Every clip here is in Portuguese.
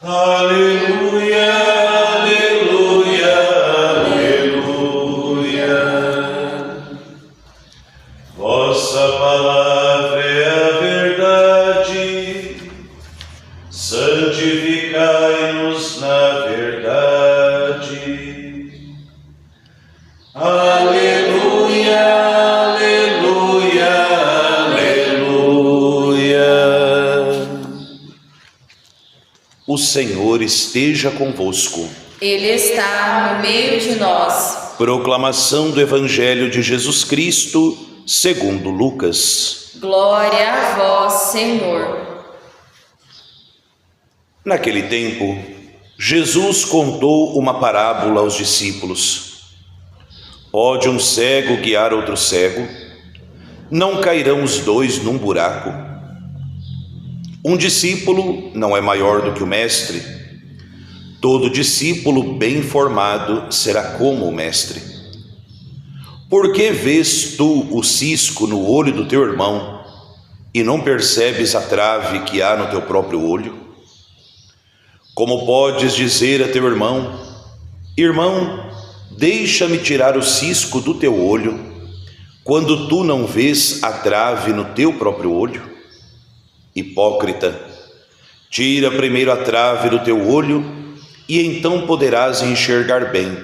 Aleluia, aleluia, aleluia. Vossa palavra é a verdade, santificai-nos na verdade. Aleluia, aleluia, aleluia. O Senhor esteja convosco. Ele está no meio de nós. Proclamação do Evangelho de Jesus Cristo, segundo Lucas. Glória a vós, Senhor. Naquele tempo, Jesus contou uma parábola aos discípulos. Pode um cego guiar outro cego? Não cairão os dois num buraco? Um discípulo não é maior do que o mestre. Todo discípulo bem formado será como o mestre. Por que vês tu o cisco no olho do teu irmão e não percebes a trave que há no teu próprio olho? Como podes dizer a teu irmão: irmão, deixa-me tirar o cisco do teu olho, quando tu não vês a trave no teu próprio olho? Hipócrita, tira primeiro a trave do teu olho, e então poderás enxergar bem,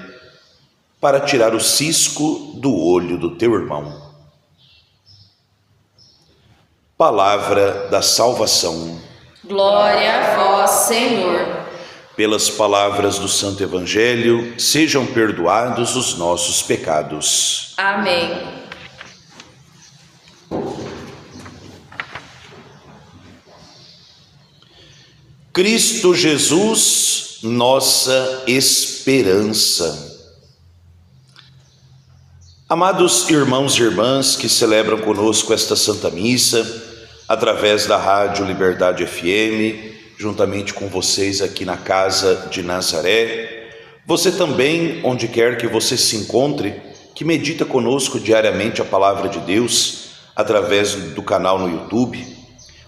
para tirar o cisco do olho do teu irmão. Palavra da salvação. Glória a vós, Senhor. Pelas palavras do Santo Evangelho, sejam perdoados os nossos pecados. Amém. Cristo Jesus, nossa esperança. Amados irmãos e irmãs que celebram conosco esta Santa Missa, através da Rádio Liberdade FM, juntamente com vocês aqui na Casa de Nazaré, você também, onde quer que você se encontre, que medita conosco diariamente a Palavra de Deus, através do canal no YouTube.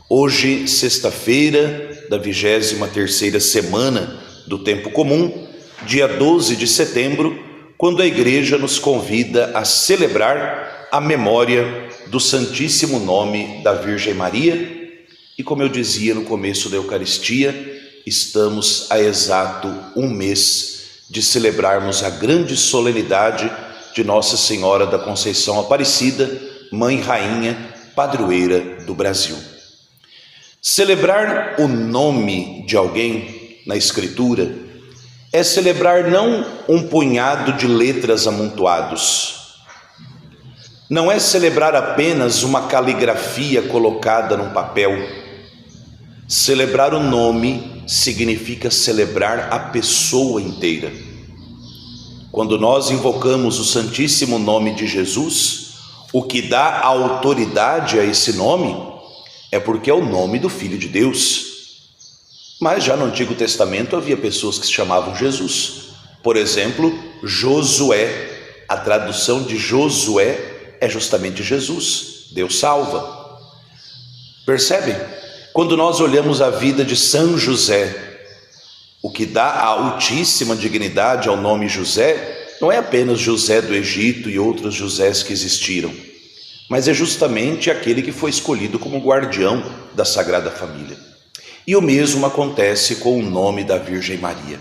Hoje, sexta-feira da 23ª semana do Tempo Comum, dia 12 de setembro, quando a Igreja nos convida a celebrar a memória do Santíssimo Nome da Virgem Maria. E como eu dizia no começo da Eucaristia, estamos a exato um mês de celebrarmos a grande solenidade de Nossa Senhora da Conceição Aparecida, Mãe Rainha, Padroeira do Brasil. Celebrar o nome de alguém na Escritura é celebrar não um punhado de letras amontoados. Não é celebrar apenas uma caligrafia colocada num papel. Celebrar o nome significa celebrar a pessoa inteira. Quando nós invocamos o Santíssimo Nome de Jesus, o que dá autoridade a esse nome é porque é o nome do Filho de Deus. Mas já no Antigo Testamento havia pessoas que se chamavam Jesus. Por exemplo, Josué. A tradução de Josué é justamente Jesus. Deus salva. Percebem? Quando nós olhamos a vida de São José, o que dá a altíssima dignidade ao nome José não é apenas José do Egito e outros Josés que existiram, mas é justamente aquele que foi escolhido como guardião da Sagrada Família. E o mesmo acontece com o nome da Virgem Maria.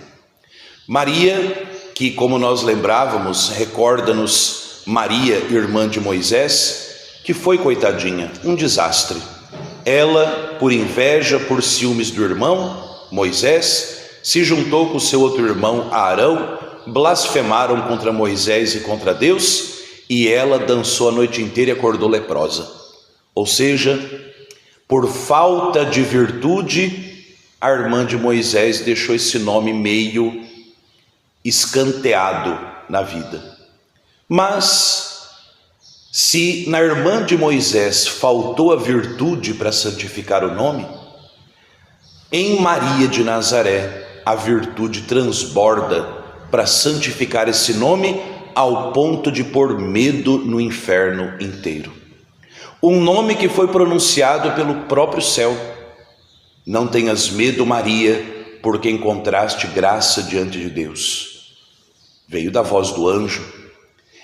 Maria, que como nós lembrávamos, recorda-nos Maria, irmã de Moisés, que foi, coitadinha, um desastre. Ela, por inveja, por ciúmes do irmão, Moisés, se juntou com seu outro irmão, Arão, blasfemaram contra Moisés e contra Deus, e ela dançou a noite inteira e acordou leprosa. Ou seja, por falta de virtude, a irmã de Moisés deixou esse nome meio escanteado na vida. Mas, se na irmã de Moisés faltou a virtude para santificar o nome, em Maria de Nazaré a virtude transborda para santificar esse nome ao ponto de pôr medo no inferno inteiro. Um nome que foi pronunciado pelo próprio céu. Não tenhas medo, Maria, porque encontraste graça diante de Deus. Veio da voz do anjo.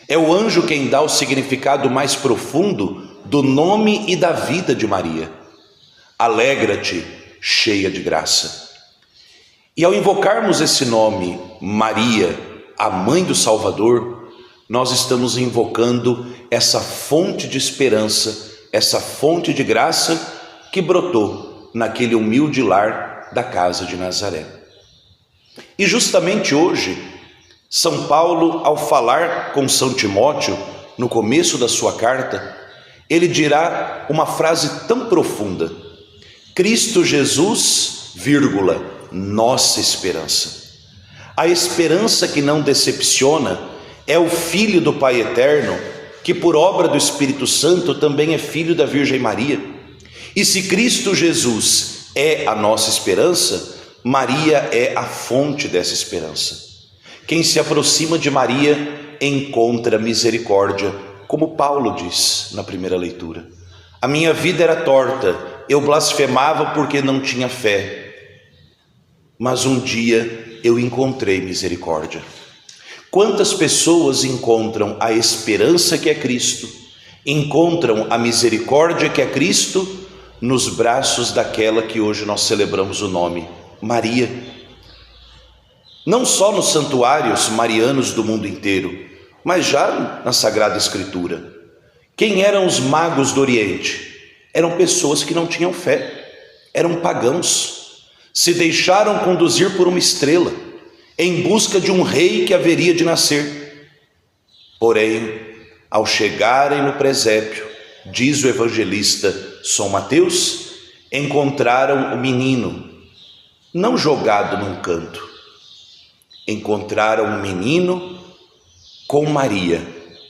É o anjo quem dá o significado mais profundo do nome e da vida de Maria. Alegra-te, cheia de graça. E ao invocarmos esse nome, Maria, a mãe do Salvador, nós estamos invocando essa fonte de esperança, essa fonte de graça que brotou naquele humilde lar da casa de Nazaré. E justamente hoje, São Paulo, ao falar com São Timóteo, no começo da sua carta, ele dirá uma frase tão profunda: Cristo Jesus, vírgula, nossa esperança. A esperança que não decepciona é o Filho do Pai Eterno, que por obra do Espírito Santo também é filho da Virgem Maria. E se Cristo Jesus é a nossa esperança, Maria é a fonte dessa esperança. Quem se aproxima de Maria encontra misericórdia, como Paulo diz na primeira leitura. A minha vida era torta, eu blasfemava porque não tinha fé, mas um dia eu encontrei misericórdia. Quantas pessoas encontram a esperança que é Cristo, encontram a misericórdia que é Cristo, nos braços daquela que hoje nós celebramos o nome, Maria. Não só nos santuários marianos do mundo inteiro, mas já na Sagrada Escritura. Quem eram os magos do Oriente? Eram pessoas que não tinham fé, eram pagãos, se deixaram conduzir por uma estrela, em busca de um rei que haveria de nascer. Porém, ao chegarem no presépio, diz o evangelista São Mateus, encontraram o menino, não jogado num canto, encontraram um menino com Maria,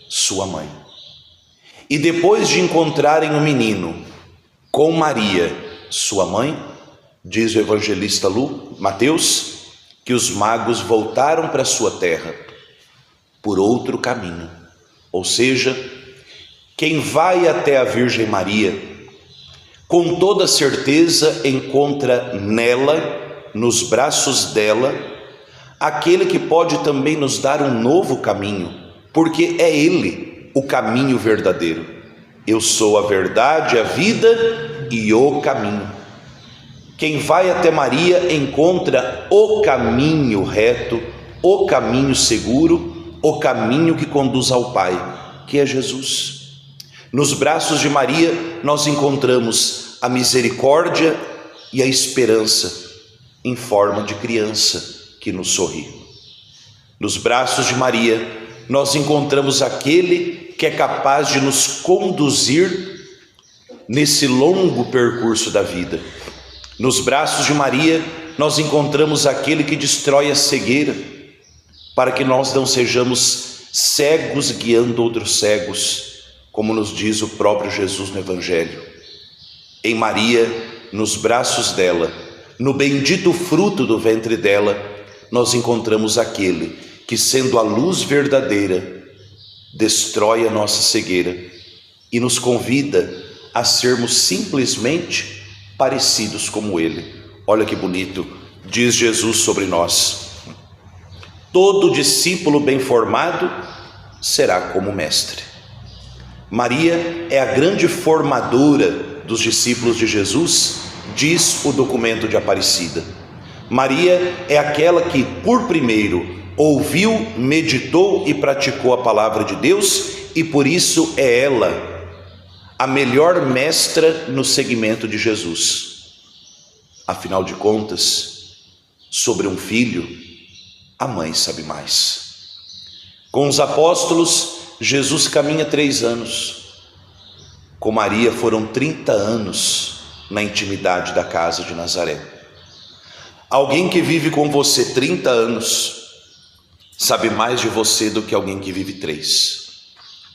sua mãe. E depois de encontrarem o menino com Maria, sua mãe, diz o evangelista Mateus, que os magos voltaram para sua terra por outro caminho. Ou seja, quem vai até a Virgem Maria, com toda certeza encontra nela, nos braços dela, aquele que pode também nos dar um novo caminho, porque é Ele o caminho verdadeiro. Eu sou a verdade, a vida e o caminho. Quem vai até Maria encontra o caminho reto, o caminho seguro, o caminho que conduz ao Pai, que é Jesus. Nos braços de Maria nós encontramos a misericórdia e a esperança em forma de criança que nos sorri. Nos braços de Maria nós encontramos aquele que é capaz de nos conduzir nesse longo percurso da vida. Nos braços de Maria nós encontramos aquele que destrói a cegueira, para que nós não sejamos cegos guiando outros cegos, como nos diz o próprio Jesus no Evangelho. Em Maria, nos braços dela, no bendito fruto do ventre dela, nós encontramos aquele que, sendo a luz verdadeira, destrói a nossa cegueira e nos convida a sermos simplesmente parecidos como Ele. Olha que bonito, diz Jesus sobre nós: todo discípulo bem formado será como mestre. Maria é a grande formadora dos discípulos de Jesus, diz o documento de Aparecida. Maria é aquela que, por primeiro, ouviu, meditou e praticou a palavra de Deus, e por isso é ela a melhor mestra no seguimento de Jesus. Afinal de contas, sobre um filho, a mãe sabe mais. Com os apóstolos, Jesus caminha 3 anos. Com Maria foram 30 anos na intimidade da casa de Nazaré. Alguém que vive com você 30 anos sabe mais de você do que alguém que vive 3.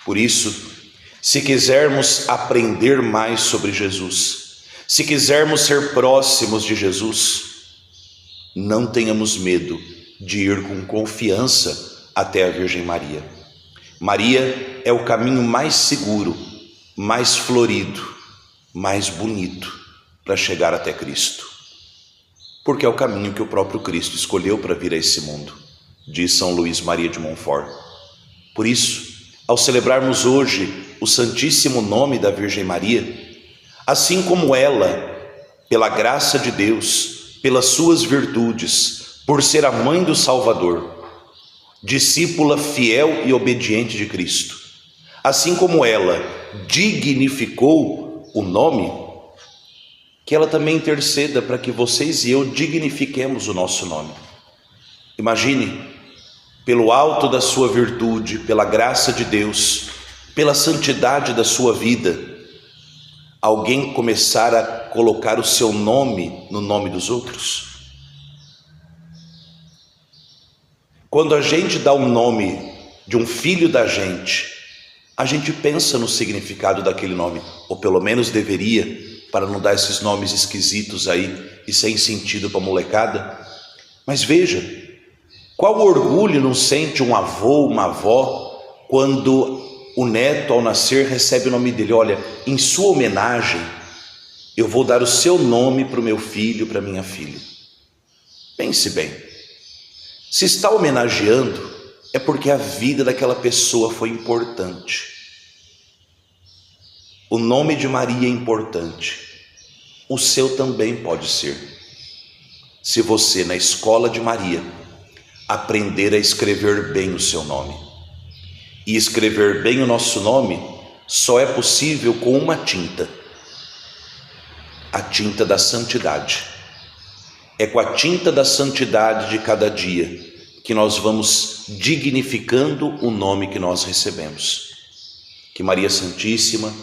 Por isso, se quisermos aprender mais sobre Jesus, se quisermos ser próximos de Jesus, não tenhamos medo de ir com confiança até a Virgem Maria. Maria é o caminho mais seguro, mais florido, mais bonito para chegar até Cristo. porque é o caminho que o próprio Cristo escolheu para vir a esse mundo, diz São Luís Maria de Montfort. Por isso, ao celebrarmos hoje o Santíssimo Nome da Virgem Maria, assim como ela, pela graça de Deus, pelas suas virtudes, por ser a mãe do Salvador, discípula fiel e obediente de Cristo, assim como ela dignificou o nome, que ela também interceda para que vocês e eu dignifiquemos o nosso nome. Imagine, pelo alto da sua virtude, pela graça de Deus, pela santidade da sua vida, alguém começar a colocar o seu nome no nome dos outros. Quando a gente dá o nome de um filho da gente, a gente pensa no significado daquele nome, ou pelo menos deveria, para não dar esses nomes esquisitos aí e sem sentido para a molecada. Mas veja, qual orgulho não sente um avô, uma avó, quando o neto ao nascer recebe o nome dele? Olha, em sua homenagem, eu vou dar o seu nome para o meu filho, para a minha filha. Pense bem, se está homenageando, é porque a vida daquela pessoa foi importante. O nome de Maria é importante, o seu também pode ser. Se você, na escola de Maria, aprender a escrever bem o seu nome. E escrever bem o nosso nome só é possível com uma tinta, a tinta da santidade. É com a tinta da santidade de cada dia que nós vamos dignificando o nome que nós recebemos. Que Maria Santíssima,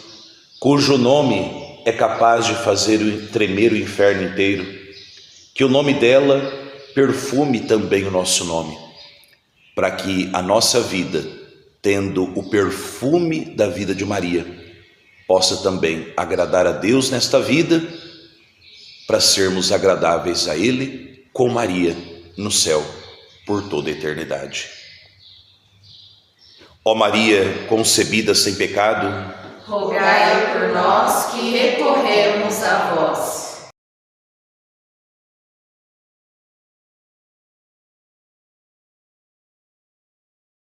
cujo nome é capaz de fazer tremer o inferno inteiro, que o nome dela perfume também o nosso nome, para que a nossa vida, tendo o perfume da vida de Maria, possa também agradar a Deus nesta vida, para sermos agradáveis a Ele com Maria no céu por toda a eternidade. Ó Maria concebida sem pecado, rogai por nós que recorremos a vós.